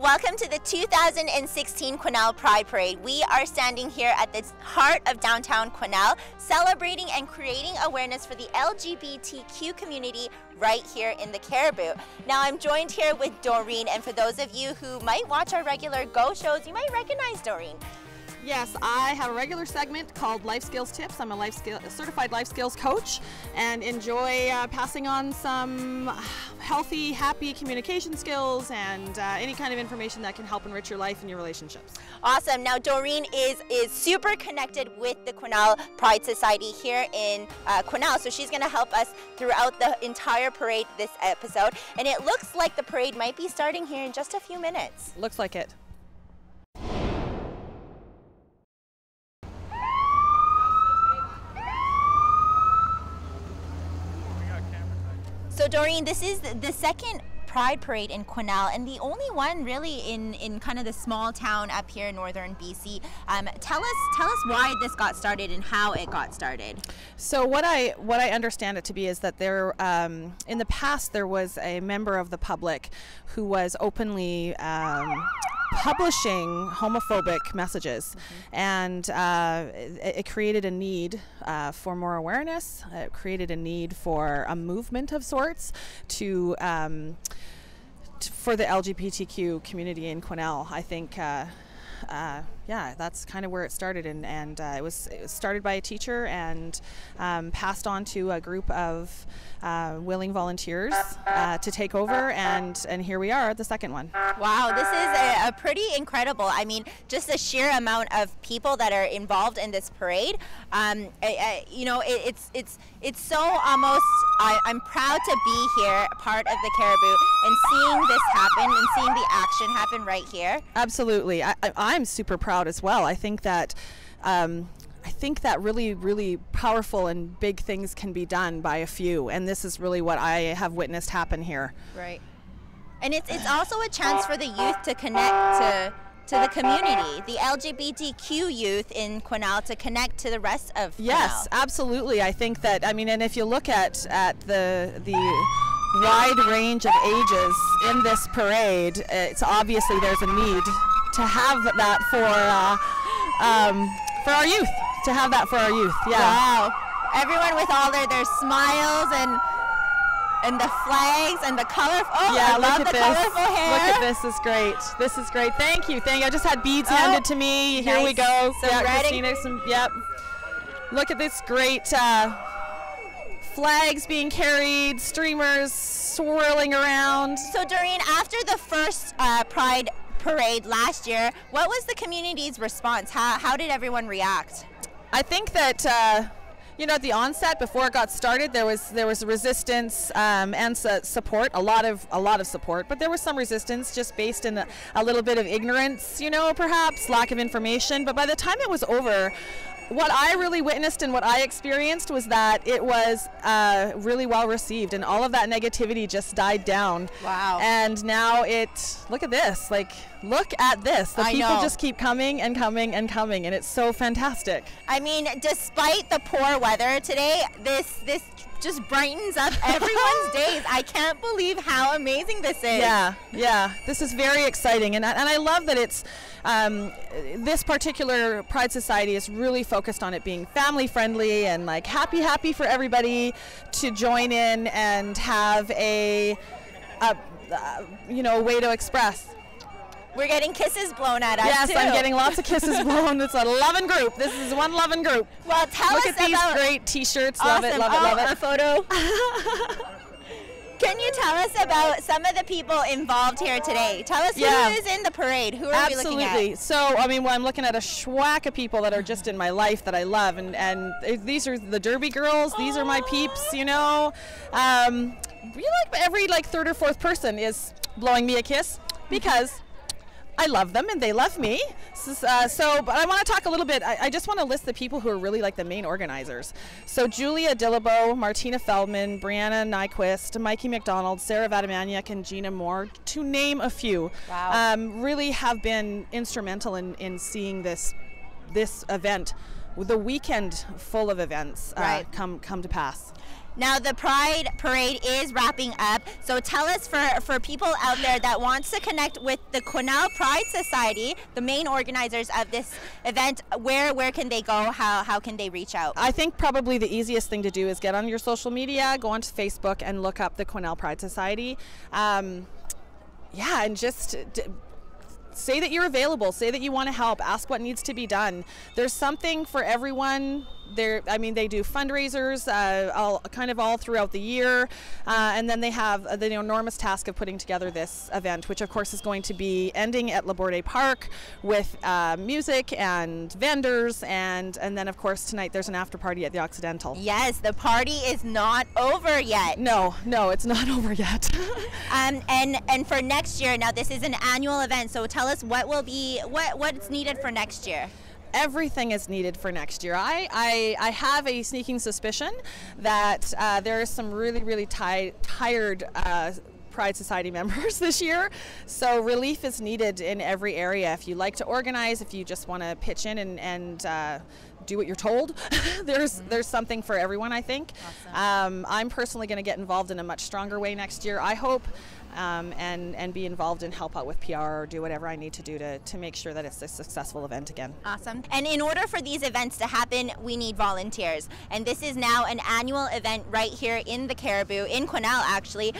Welcome to the 2016 Quesnel Pride Parade. We are standing here at the heart of downtown Quesnel, celebrating and creating awareness for the LGBTQ community right here in the Caribou. Now I'm joined here with Dorine, and for those of you who might watch our regular Go shows, you might recognize Dorine. Yes, I have a regular segment called Life Skills Tips. I'm a certified life skills coach and enjoy passing on some healthy, happy communication skills and any kind of information that can help enrich your life and your relationships. Awesome. Now Dorine is super connected with the Quesnel Pride Society here in Quesnel, so she's going to help us throughout the entire parade this episode. And it looks like the parade might be starting here in just a few minutes. Looks like it. So Dorine, this is the second Pride Parade in Quesnel, and the only one really in kind of the small town up here in northern BC. Tell us why this got started and how it got started. So what I understand it to be is that there in the past there was a member of the public who was openly publishing homophobic messages, and it created a need for more awareness. It created a need for a movement of sorts to for the LGBTQ community in Quesnel. I think yeah, that's kind of where it started, and it was started by a teacher and passed on to a group of willing volunteers to take over, and here we are, the second one. Wow, this is a pretty incredible. I mean, just the sheer amount of people that are involved in this parade. You know, it's so almost. I'm proud to be here, part of the Caribou, and seeing this happen and seeing the action happen right here. Absolutely, I'm super proud as well. I think that really, really powerful and big things can be done by a few, and this is really what I have witnessed happen here. Right, and it's also a chance for the youth to connect to the community, the LGBTQ youth in Quesnel, to connect to the rest of Quesnel. Yes, absolutely. I think that, I mean, and if you look at the wide range of ages in this parade, it's obviously there's a need to have that for our youth. To have that for our youth, yeah. Wow. Everyone with all their smiles and the flags and the colorful. Oh, yeah, I love the colorful hair. Look at this. This is great. This is great. Thank you. I just had beads handed to me. Here we go. Some red, Christina. Yep. Look at this great flags being carried, streamers swirling around. So Dorine, after the first Pride Parade last year, what was the community's response? How did everyone react? I think that you know, at the onset, before it got started, there was resistance and support, a lot of support, but there was some resistance just based in a little bit of ignorance, you know, perhaps lack of information. But by the time it was over, what I really witnessed and what I experienced was that it was really well received, and all of that negativity just died down. Wow. And now look at this, look at this. The people just keep coming and coming and coming, and it's so fantastic. I mean, despite the poor weather today, this just brightens up everyone's days. I can't believe how amazing this is. Yeah, this is very exciting, and I love that it's this particular Pride Society is really focused on it being family friendly and happy for everybody to join in and have a you know, way to express. We're getting kisses blown at us. Yes, too. I'm getting lots of kisses blown. It's a loving group. This is one loving group. Well, tell us about... Look at these great T-shirts. Awesome. Love it, love it. A photo. Can you tell us about some of the people involved here today? Tell us who is in the parade. Who are we looking at? Absolutely. So, I mean, I'm looking at a schwack of people that are just in my life that I love, and these are the Derby girls. These are my peeps, you know. Every third or fourth person is blowing me a kiss because I love them and they love me. But I want to talk a little bit. I just want to list the people who are really the main organizers. So Julia Dillabo, Martina Feldman, Brianna Nyquist, Mikey McDonald, Sarah Vadimaniak, and Gina Moore, to name a few. Wow. Really have been instrumental in seeing this event, the weekend full of events come to pass. Now the Pride Parade is wrapping up, so tell us for people out there that wants to connect with the Quesnel Pride Society, the main organizers of this event, where can they go, how can they reach out? I think probably the easiest thing to do is get on your social media, go onto Facebook and look up the Quesnel Pride Society. And just say that you're available, say that you want to help, ask what needs to be done. There's something for everyone. They do fundraisers all throughout the year, and then they have the enormous task of putting together this event, which of course is going to be ending at Laborde Park with music and vendors, and then of course tonight there's an after party at the Occidental. Yes, the party is not over yet. No, it's not over yet. And for next year, now this is an annual event, so tell us what's needed for next year. Everything is needed for next year. I have a sneaking suspicion that there are some really tired Pride Society members this year, so relief is needed in every area. If you like to organize, if you just want to pitch in and do what you're told, there's something for everyone, I think. Awesome. I'm personally going to get involved in a much stronger way next year, I hope, and be involved and help out with PR or do whatever I need to do to make sure that it's a successful event again. Awesome. And in order for these events to happen, we need volunteers. And this is now an annual event right here in the Caribou, in Quesnel actually.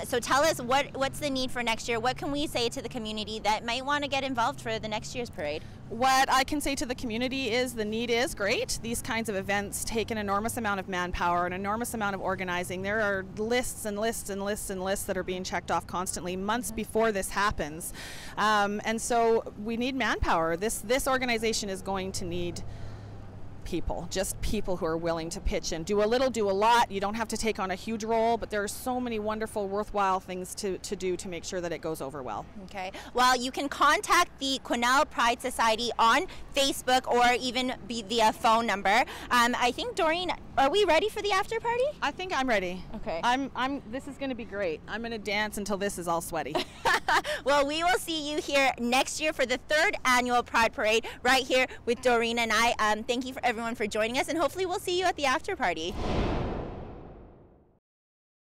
So tell us what's the need for next year? What can we say to the community that might want to get involved for the next year's parade? What I can say to the community is the need is great. These kinds of events take an enormous amount of manpower, an enormous amount of organizing. There are lists and lists and lists and lists that are being checked off constantly months before this happens. And so we need manpower. This organization is going to need people, just people who are willing to pitch in. Do a little, do a lot. You don't have to take on a huge role, but there are so many wonderful, worthwhile things to do to make sure that it goes over well. Okay. Well, you can contact the Quesnel Pride Society on Facebook or even via phone number. I think, Dorine, are we ready for the after party? I think I'm ready. Okay. This is going to be great. I'm going to dance until this is all sweaty. Well, we will see you here next year for the 3rd annual Pride Parade right here with Dorine and I. Thank you for everyone for joining us, and hopefully we'll see you at the after party.